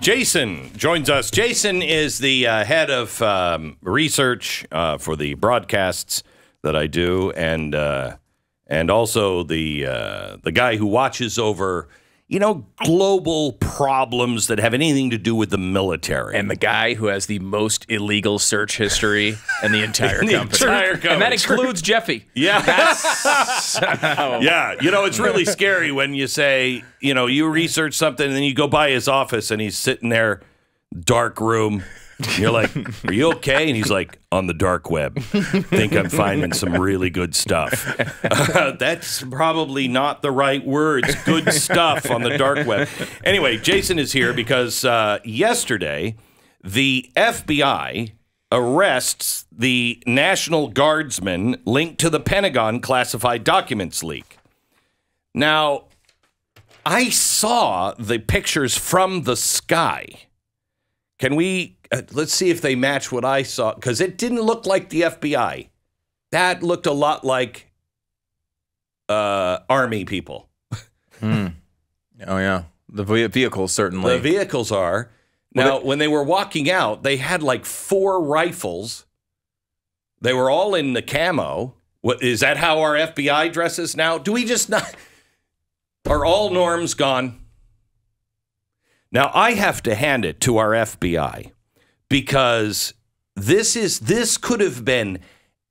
Jason joins us. Jason is the head of research for the broadcasts that I do, and also the guy who watches over, global problems that have anything to do with the military. And the guy who has the most illegal search history in the entire company. And that includes Jeffy. Yeah. Yeah. It's really scary when you say, you research something and then you go by his office and he's sitting there, dark room. You're like, are you okay? And he's like, on the dark web. Think I'm finding some really good stuff. That's probably not the right words. Good stuff on the dark web. Anyway, Jason is here because yesterday, the FBI arrests the National Guardsman linked to the Pentagon classified documents leak. Now, I saw the pictures from the sky. Can we... let's see if they match what I saw, because it didn't look like the FBI. That looked a lot like Army people. Oh, yeah. The vehicles, certainly. The vehicles are. Now, when they were walking out, they had like 4 rifles. They were all in the camo. What, is that how our FBI dresses now? Do we just not... Are all norms gone? Now, I have to hand it to our FBI. Because this could have been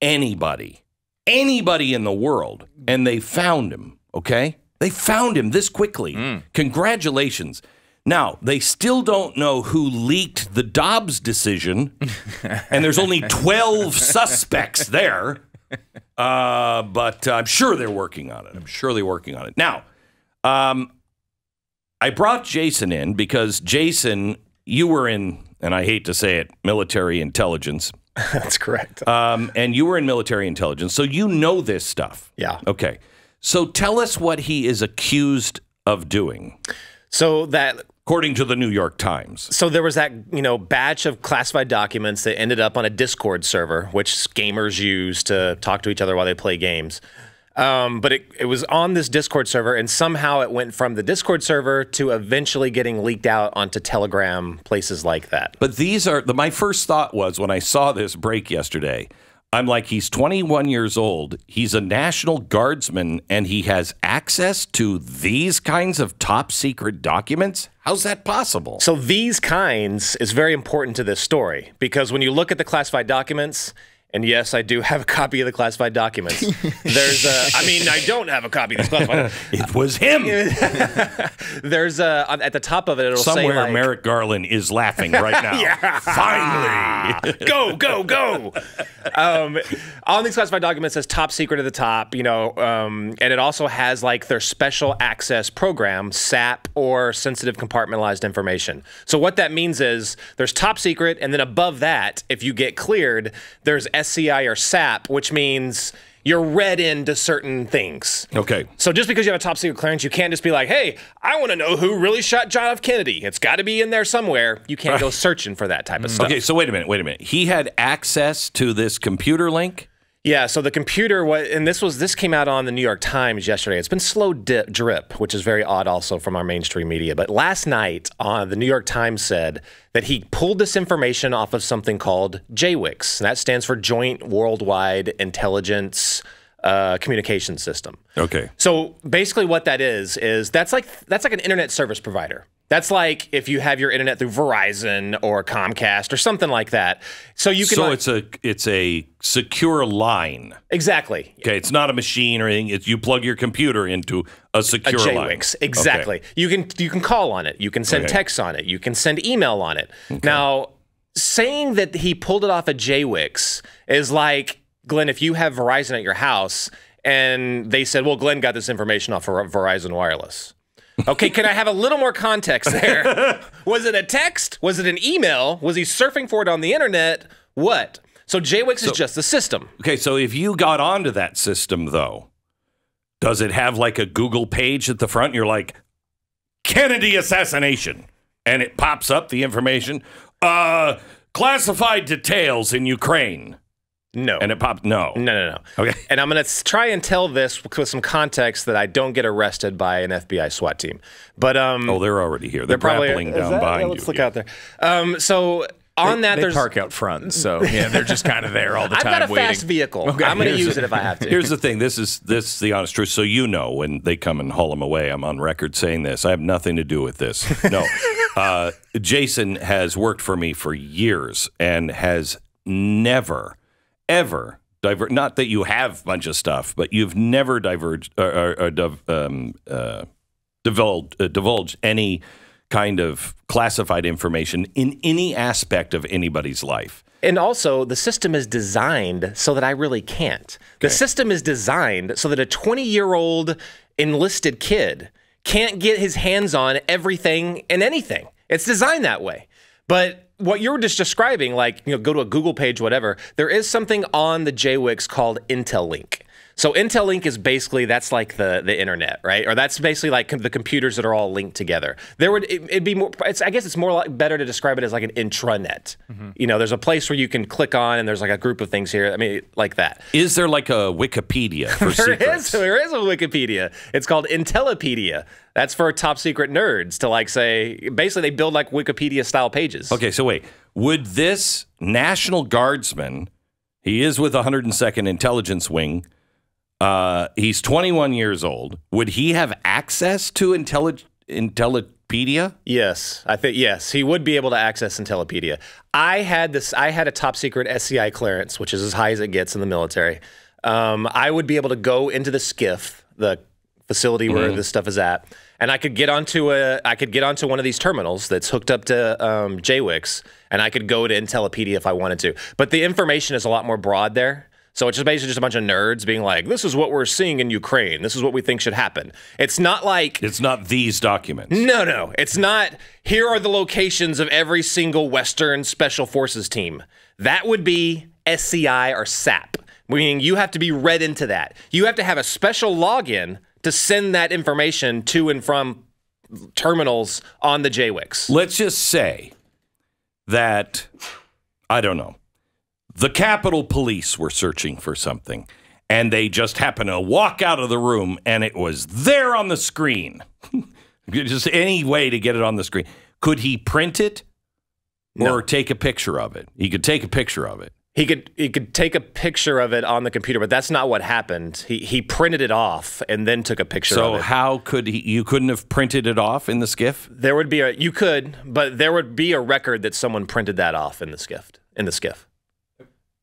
anybody in the world, and they found him, okay? They found him this quickly. Congratulations. Now, they still don't know who leaked the Dobbs decision, and there's only 12 suspects there, but I'm sure they're working on it. Now, I brought Jason in because, Jason, you were in... and I hate to say it, military intelligence. That's correct. And you were in military intelligence, so you know this stuff. Yeah. Okay. So tell us what he is accused of doing. So that... according to the New York Times. So there was that, batch of classified documents that ended up on a Discord server, which gamers use to talk to each other while they play games. But it was on this Discord server, and somehow it went from the Discord server to eventually getting leaked out onto Telegram, places like that. But these are, my first thought was when I saw this break yesterday, I'm like, he's 21 years old, he's a National Guardsman, and he has access to these kinds of top secret documents? How's that possible? So these kinds is very important to this story, because when you look at the classified documents... And yes, I do have a copy of the classified documents. I don't have a copy of the classified. It was him. There's at the top of it, it'll somewhere say, like, Merrick Garland is laughing right now. Yeah. Finally. Go. On these classified documents says top secret at the top, and it also has like their special access program, SAP, or sensitive compartmentalized information. So what that means is there's top secret, and then above that, if you get cleared, there's SCI or SAP, which means you're read into certain things. Okay. So just because you have a top secret clearance, you can't just be like, hey, I want to know who really shot John F. Kennedy. It's got to be in there somewhere. You can't go searching for that type of stuff. Okay, so wait a minute. He had access to this computer link? Yeah, so the computer, and this came out on the New York Times yesterday. It's been slow drip, which is very odd also from our mainstream media. But last night, the New York Times said that he pulled this information off of something called JWICS. And that stands for Joint Worldwide Intelligence Communication System. Okay. So basically what that is that's like an internet service provider. That's like if you have your internet through Verizon or Comcast or something like that. So you can. So it's a secure line. Exactly. Okay, it's not a machine or anything. You plug your computer into a secure line. JWICS. Exactly. Okay. You can call on it. You can send texts on it. You can send email on it. Okay. Now, saying that he pulled it off a JWICS is like, Glenn, if you have Verizon at your house and they said, well, Glenn got this information off of Verizon Wireless. Okay, can I have a little more context there? Was it a text? Was it an email? Was he surfing for it on the internet? What? So JWICS is just the system. Okay, so if you got onto that system, though, does it have like a Google page at the front? You're like, Kennedy assassination. And it pops up the information. Classified details in Ukraine. No. And it popped? No. No. Okay. And I'm going to try and tell this with some context that I don't get arrested by an FBI SWAT team. But oh, they're already here. They're probably grappling down behind you. Let's look out there. So on that, they park out front, so yeah, they're just kind of there all the time. I've got a waiting. fast vehicle. Okay, I'm going to use it if I have to. Here's the thing. This is the honest truth. So you know, when they come and haul him away, I'm on record saying this. I have nothing to do with this. No. Jason has worked for me for years and has never, ever not that you have a bunch of stuff, but you've never divulged any kind of classified information in any aspect of anybody's life. And also, the system is designed so that I really can't. The system is designed so that a 20-year-old enlisted kid can't get his hands on everything and anything. It's designed that way. But what you were just describing, like, go to a Google page, whatever, there is something on the JWICS called Intel Link. So Intel Link is basically, that's like the internet, right? Or that's basically like the computers that are all linked together. It'd be more, I guess it's more like, better to describe it as like an intranet. There's a place where you can click on and there's like a group of things here. I mean, like that. Is there like a Wikipedia for secrets? There is a Wikipedia. It's called Intellipedia. That's for top secret nerds to like say, basically they build like Wikipedia style pages. Okay, so wait, would this National Guardsman, he is with 102nd Intelligence Wing, he's 21 years old. Would he have access to Intellipedia? Yes, I think yes, he would be able to access Intellipedia. I had a top secret SCI clearance, which is as high as it gets in the military. I would be able to go into the SCIF, the facility where this stuff is at, and I could get onto one of these terminals that's hooked up to JWICS, and I could go to Intellipedia if I wanted to. But the information is a lot more broad there. So it's just basically just a bunch of nerds being like, this is what we're seeing in Ukraine. This is what we think should happen. It's not like... It's not these documents. No. It's not, here are the locations of every single Western Special Forces team. That would be SCI or SAP, meaning you have to be read into that. You have to have a special login to send that information to and from terminals on the JWICS. Let's just say that, I don't know, the Capitol Police were searching for something, and they just happened to walk out of the room, and it was there on the screen. Just any way to get it on the screen. Could he print it or take a picture of it? He could take a picture of it. He could take a picture of it on the computer, but that's not what happened. He printed it off and then took a picture of it. So how could he? You couldn't have printed it off in the SCIF? There would be you could, but there would be a record that someone printed that off in the SCIF.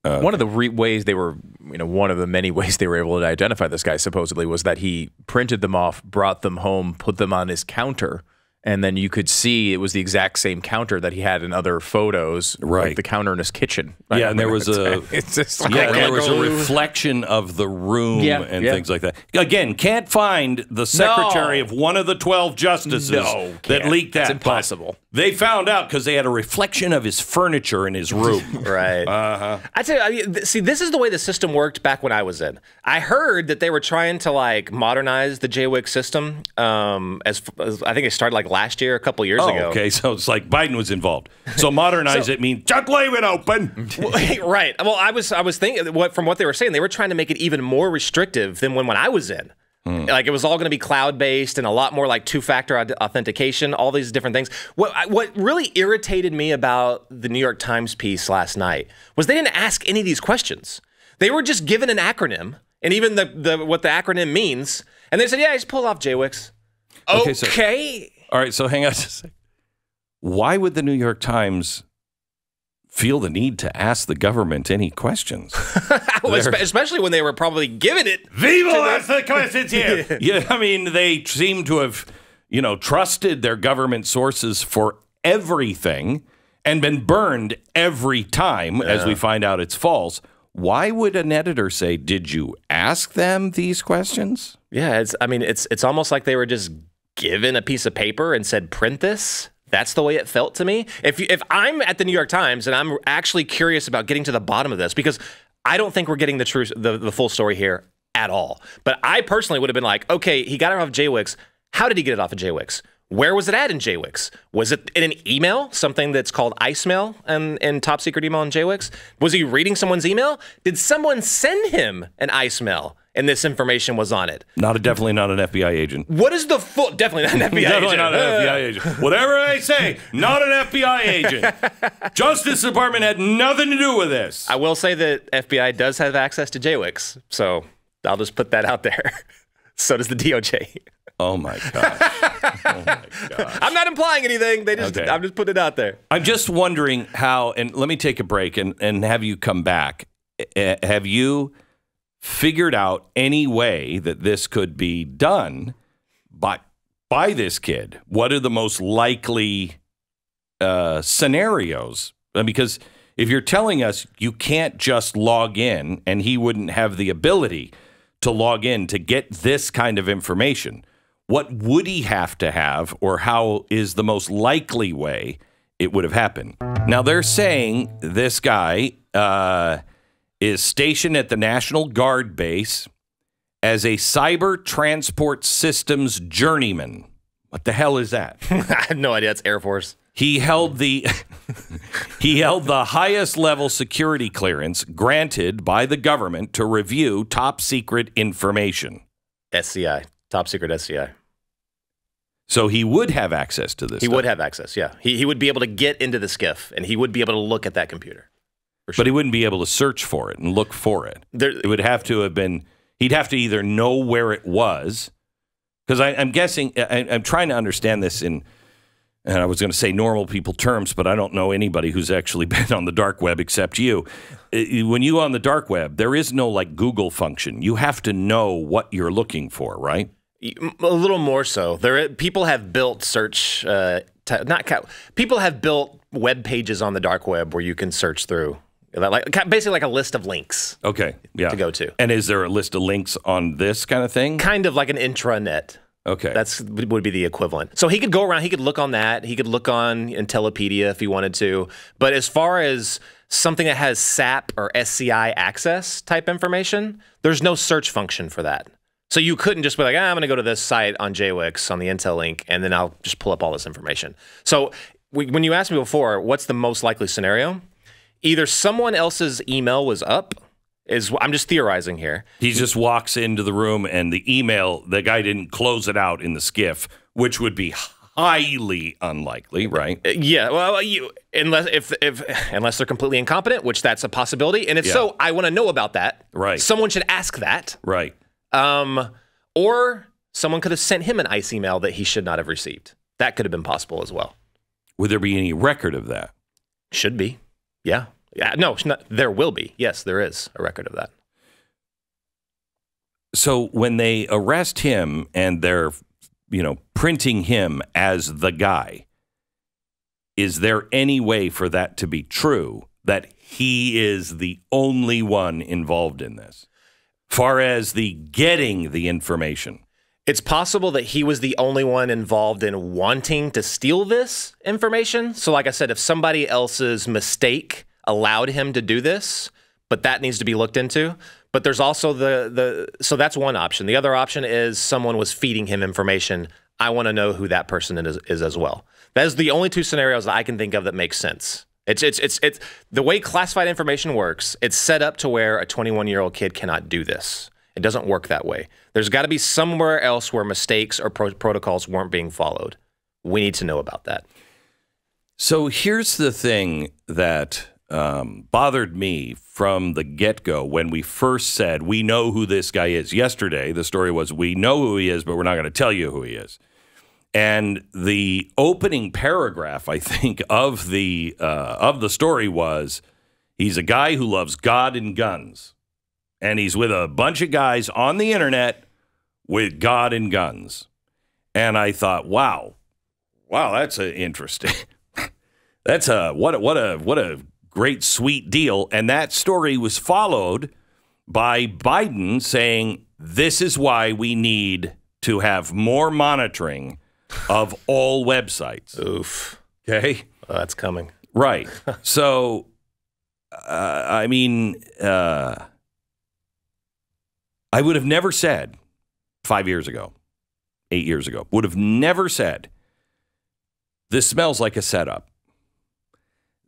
One of the ways they were, one of the many ways they were able to identify this guy supposedly was that he printed them off, brought them home, put them on his counter, and then you could see it was the exact same counter that he had in other photos, like the counter in his kitchen. Yeah, and there was a there was a reflection of the room and things like that. Again, can't find the secretary of one of the 12 justices that leaked that. It's impossible. They found out because they had a reflection of his furniture in his room. Right. I tell you, see, this is the way the system worked back when I was in. I heard that they were trying to like modernize the JWICS system. As I think it started like last year, a couple years ago. Okay, so it's like Biden was involved. So modernize it means just leave it open. Right. Well, I was thinking from what they were saying, they were trying to make it even more restrictive than when I was in. Like it was all going to be cloud-based and a lot more like two-factor authentication, all these different things. What really irritated me about the New York Times piece last night was they didn't ask any of these questions. They were just given an acronym and even what the acronym means, and they said, "Yeah, just pull off JWICS." Okay. All right, so hang on just a second. Why would the New York Times feel the need to ask the government any questions? Well, especially when they were probably giving it. We will ask the questions here. Yeah, I mean, they seem to have, trusted their government sources for everything and been burned every time as we find out it's false. Why would an editor say, "Did you ask them these questions?" Yeah, it's almost like they were just given a piece of paper and said, "Print this." That's the way it felt to me. If I'm at the New York Times and I'm actually curious about getting to the bottom of this, because I don't think we're getting the full story here at all. But I personally would have been like, okay, he got it off of JWICS. How did he get it off of JWICS? Where was it at in JWICS? Was it in an email, something that's called icemail and top secret email in JWICS? Was he reading someone's email? Did someone send him an icemail and this information was on it? Definitely not an FBI agent. What is the full? Definitely not an FBI Definitely agent. not an FBI agent. Whatever I say, not an FBI agent. Justice Department had nothing to do with this. I will say that FBI does have access to JWICS, so I'll just put that out there. So does the DOJ. Oh my gosh. Oh my gosh. I'm not implying anything. I'm just putting it out there. I'm just wondering how, and let me take a break and have you come back. Have you figured out any way that this could be done by this kid? What are the most likely scenarios? Because if you're telling us you can't just log in and he wouldn't have the ability to log in to get this kind of information, what would he have to have, or how is the most likely way it would have happened? Now, they're saying this guy is stationed at the National Guard base as a cyber transport systems journeyman. What the hell is that? I have no idea. It's Air Force. He held the highest level security clearance granted by the government to review top secret information. SCI, top secret SCI. So he would have access to this. He would have access, yeah. He would be able to get into the skiff, and he would be able to look at that computer. For sure. But he wouldn't be able to search for it and look for it. It would have to have been, he'd have to either know where it was, because I'm guessing, I'm trying to understand this in, and I was going to say normal people terms, but I don't know anybody who's actually been on the dark web except you. When you on the dark web, there is no like Google function. You have to know what you're looking for, right? A little more so. People have built search, people have built web pages on the dark web where you can search through, basically like a list of links. Okay, yeah. To go to. And is there a list of links on this kind of thing? Kind of like an intranet. Okay. Would be the equivalent. So he could go around, he could look on that, he could look on Intellipedia if he wanted to. But as far as something that has SAP or SCI access type information, there's no search function for that. So you couldn't just be like, I'm going to go to this site on JWICS on the Intel link, and then I'll just pull up all this information. So when you asked me before, what's the most likely scenario? Either someone else's email was up, I'm just theorizing here. He just walks into the room and the email, the guy didn't close it out in the skiff, which would be highly unlikely, right? Yeah, well, unless they're completely incompetent, which that's a possibility. And if so, I want to know about that. Right. Someone should ask that. Right. Or someone could have sent him an ICE email that he should not have received. That could have been possible as well. Would there be any record of that? Should be. Yeah. Yeah. No, there will be. Yes, there is a record of that. So when they arrest him and they're, printing him as the guy, is there any way for that to be true, that he is the only one involved in this? Far as the getting the information. It's possible that he was the only one involved in wanting to steal this information. So like I said, if somebody else's mistake allowed him to do this, but that needs to be looked into. But there's also so that's one option. The other option is someone was feeding him information. I want to know who that person is as well. That is the only two scenarios that I can think of that make sense. It's the way classified information works. It's set up to where a 21-year-old kid cannot do this. It doesn't work that way. There's got to be somewhere else where mistakes or protocols weren't being followed. We need to know about that. So here's the thing that bothered me from the get-go when we first said, we know who this guy is. Yesterday, the story was, we know who he is, but we're not going to tell you who he is. And the opening paragraph, I think, of the story was, he's a guy who loves God and guns. And he's with a bunch of guys on the internet with God and guns. And I thought, wow, that's interesting. That's what a great, sweet deal. And that story was followed by Biden saying, this is why we need to have more monitoring of all websites. Oof. Okay? Well, that's coming. Right. So, I would have never said 5 years ago, 8 years ago, would have never said This smells like a setup.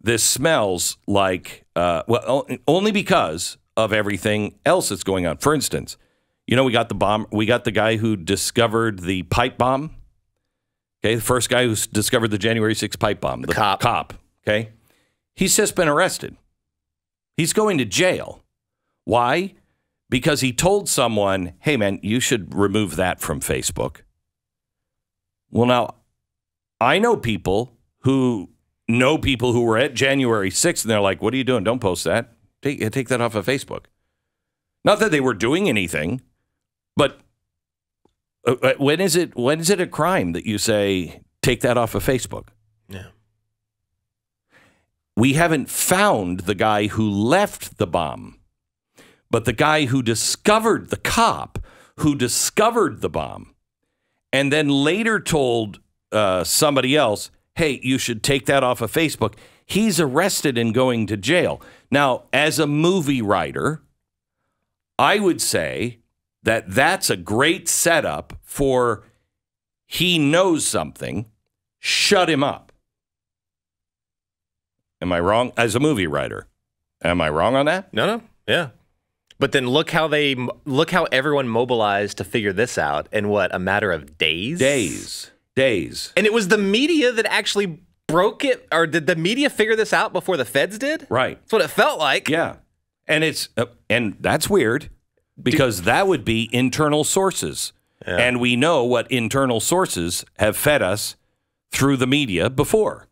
This smells like, only because of everything else that's going on. For instance, you know, we got the guy who discovered the pipe bomb. Okay, the first guy who discovered the January 6th pipe bomb. The cop. Okay, he's just been arrested. He's going to jail. Why? Because he told someone, hey, man, you should remove that from Facebook. Well, now, I know people who were at January 6th, and they're like, what are you doing? Don't post that. Take that off of Facebook. Not that they were doing anything, but when is it a crime that you say, take that off of Facebook? Yeah. We haven't found the guy who left the bomb, but the guy who discovered, the cop who discovered the bomb, and then later told somebody else, hey, you should take that off of Facebook. He's arrested and going to jail. Now, as a movie writer, I would say that that's a great setup for he knows something, shut him up. Am I wrong? As a movie writer, am I wrong on that? No. Yeah. But then look how everyone mobilized to figure this out in what, a matter of days? Days. And it was the media that actually broke it, or did the media figure this out before the feds did? Right. That's what it felt like. Yeah. And and that's weird because that would be internal sources. Yeah. And we know what internal sources have fed us through the media before.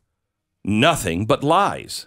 Nothing but lies.